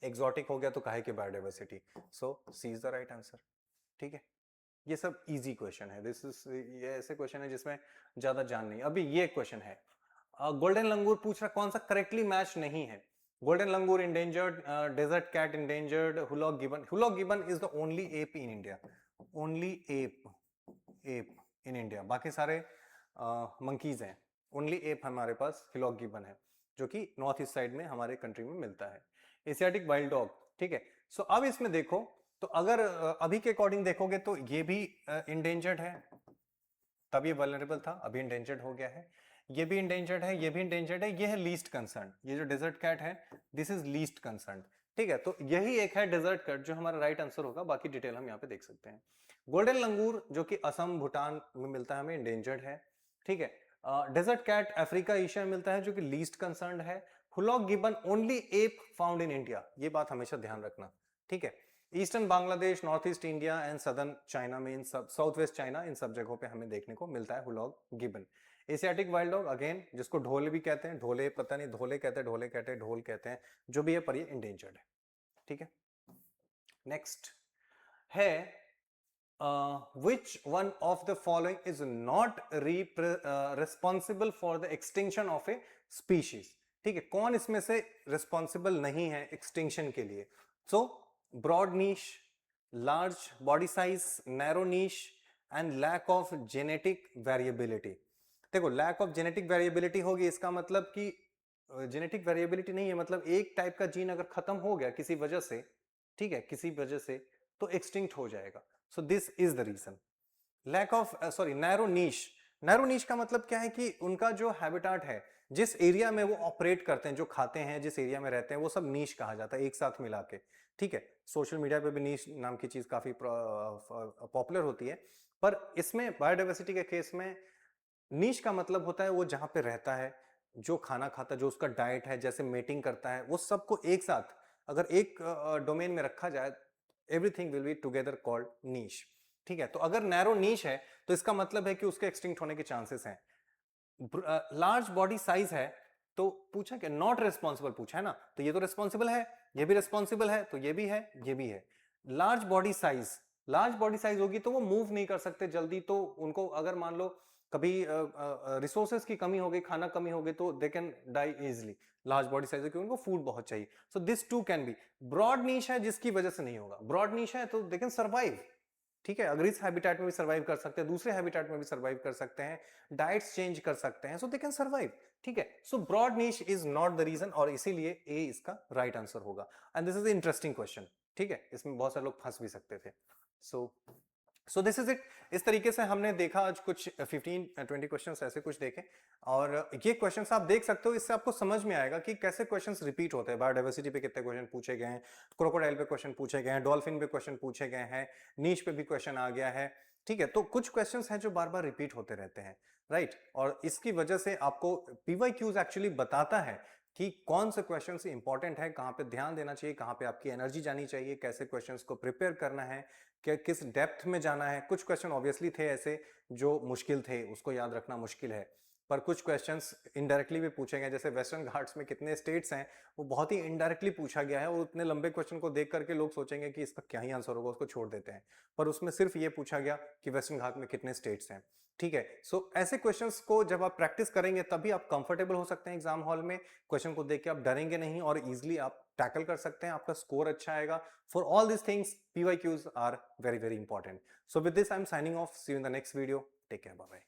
Exotic हो गया तो काहे की biodiversity, so C is the right answer, ठीक है। ये सब इजी क्वेश्चन है, दिस इज, ये ऐसे क्वेश्चन है जिसमें ज्यादा जान नहीं। अभी ये क्वेश्चन है, गोल्डन लंगूर पूछ रहा कौन सा करेक्टली मैच नहीं है। Golden langur endangered, desert cat endangered, hoolock gibbon is the only ape in India, only ape in India, बाकी सारे मंकीज हैं, ओनली एप हमारे पास हुलॉक गिबन है, जो कि नॉर्थ ईस्ट साइड में हमारे कंट्री में मिलता है। एशियाटिक वाइल्ड डॉग, ठीक है। सो अब इसमें देखो, तो अगर अभी के अकॉर्डिंग देखोगे तो ये भी इंडेंजर्ड है, तब ये वल्नरेबल था, अभी इंडेंजर्ड हो गया है, ये भी इंडेंजर्ड है, ये भी इंडेंजर्ड है, ये है लीस्ट कंसर्न, ये जो डेजर्ट कैट है दिस इज लीस्ट कंसर्न, ठीक है। तो यही एक है डेजर्ट कैट जो हमारा राइट आंसर होगा, बाकी डिटेल हम यहाँ पे देख सकते हैं। गोल्डन लंगूर जो कि असम भूटान में मिलता है हमें, इंडेंजर्ड है, ठीक है। डेजर्ट कैट अफ्रीका एशिया में मिलता है जो कि लीस्ट कंसर्न है। Hoolock gibbon only app found in India, ये बात हमेशा ध्यान रखना, ठीक है। Eastern Bangladesh, north east India and southern China में, इन सब साउथ वेस्ट चाइना, इन सब जगहों पे हमें देखने को मिलता है hoolock gibbon. Asiatic wild dog again, जिसको ढोले भी कहते हैं, ढोले पता नहीं ढोले कहते हैं, ढोले कहते हैं, ढोल कहते हैं, जो भी है, पर ये इंडेंजर्ड है, ठीक है। नेक्स्ट है which one of the following is not responsible for the extinction of a species, ठीक है। कौन इसमें से रिस्पॉन्सिबल नहीं है एक्सटिंक्शन के लिए? So broad niche, large body size, narrow niche and lack of genetic variability. देखो लैक ऑफ जेनेटिक वेरिएबिलिटी होगी, इसका मतलब कि जेनेटिक वेरिएबिलिटी नहीं है, मतलब एक टाइप का जीन अगर खत्म हो गया किसी वजह से, ठीक है, किसी वजह से, तो एक्सटिंक्ट हो जाएगा। So this is the reason. Lack of narrow niche, narrow niche का मतलब क्या है कि उनका जो हैबिटाट है, जिस एरिया में वो ऑपरेट करते हैं, जो खाते हैं, जिस एरिया में रहते हैं, वो सब नीश कहा जाता है एक साथ मिला के, ठीक है। सोशल मीडिया पे भी नीश नाम की चीज काफी पॉपुलर होती है, पर इसमें बायोडाइवर्सिटी के केस में नीश का मतलब होता है वो जहां पे रहता है, जो खाना खाता है, जो उसका डाइट है, जैसे मेटिंग करता है, वो सबको एक साथ अगर एक डोमेन में रखा जाए, everything will be together called niche, ठीक है। तो अगर नैरो नीश है तो इसका मतलब है कि उसके एक्सटिंक्ट होने के चांसेस हैं। लार्ज बॉडी साइज है तो पूछा क्या, नॉट रिस्पॉन्सिबल पूछा है ना, तो ये तो रिस्पॉन्सिबल है, ये भी रिस्पॉन्सिबल है, तो ये भी है, ये भी है। Large body size, large body size होगी तो वो मूव नहीं कर सकते जल्दी, तो उनको अगर मान लो कभी रिसोर्सेज की कमी हो गई, खाना कमी हो गई, तो they can die easily. Large body size क्योंकि उनको फूड बहुत चाहिए, so this too can be. Broad niche है जिसकी वजह से नहीं होगा, ब्रॉड नीश है तो दे कैन सर्वाइव, ठीक है, अगर इस हैबिटेट में भी सर्वाइव कर सकते हैं, दूसरे हैबिटेट में भी सर्वाइव कर सकते हैं, डाइट्स चेंज कर सकते हैं, सो दे कैन सर्वाइव, ठीक है। So broad niche is not the reason, और इसीलिए ए इसका राइट आंसर होगा। And this is interesting question, ठीक है, इसमें बहुत सारे लोग फंस भी सकते थे। सो दिस इज इट। इस तरीके से हमने देखा आज कुछ 15-20 क्वेश्चंस ऐसे कुछ देखे, और ये क्वेश्चंस आप देख सकते हो, इससे आपको समझ में आएगा कि कैसे क्वेश्चंस रिपीट होते हैं। बायोडाइवर्सिटी पे कितने क्वेश्चन पूछे गए हैं, क्रोकोडाइल पे क्वेश्चन पूछे गए हैं, डॉल्फिन पे क्वेश्चन पूछे गए हैं, नीश पे भी क्वेश्चन आ गया है, ठीक है। तो कुछ क्वेश्चंस हैं जो बार बार रिपीट होते रहते हैं, राइट, और इसकी वजह से आपको पीवाईक्यूज एक्चुअली बताता है कि कौन से क्वेश्चन इंपॉर्टेंट है, कहाँ पे ध्यान देना चाहिए, कहाँ पे आपकी एनर्जी जानी चाहिए, कैसे क्वेश्चंस को प्रिपेयर करना है, किस डेप्थ में जाना है। कुछ क्वेश्चन ऑब्वियसली थे ऐसे जो मुश्किल थे, उसको याद रखना मुश्किल है, पर कुछ क्वेश्चंस इनडायरेक्टली भी पूछे गए, जैसे वेस्टर्न घाट्स में कितने स्टेट्स हैं वो बहुत ही इनडायरेक्टली पूछा गया है, और उतने लंबे क्वेश्चन को देख करके लोग सोचेंगे कि इसका क्या ही आंसर होगा, उसको छोड़ देते हैं। पर उसमें सिर्फ ये पूछा गया कि वेस्टर्न घाट में कितने स्टेट्स हैं। ठीक है, सो ऐसे क्वेश्चंस को जब आप प्रैक्टिस करेंगे तभी आप कंफर्टेबल हो सकते हैं एग्जाम हॉल में। क्वेश्चन को देख के आप डरेंगे नहीं और इजिली आप टैकल कर सकते हैं, आपका स्कोर अच्छा आएगा। For all this things PYQs are very very important. So with this I am signing off, see you in the next video, take care, bye bye.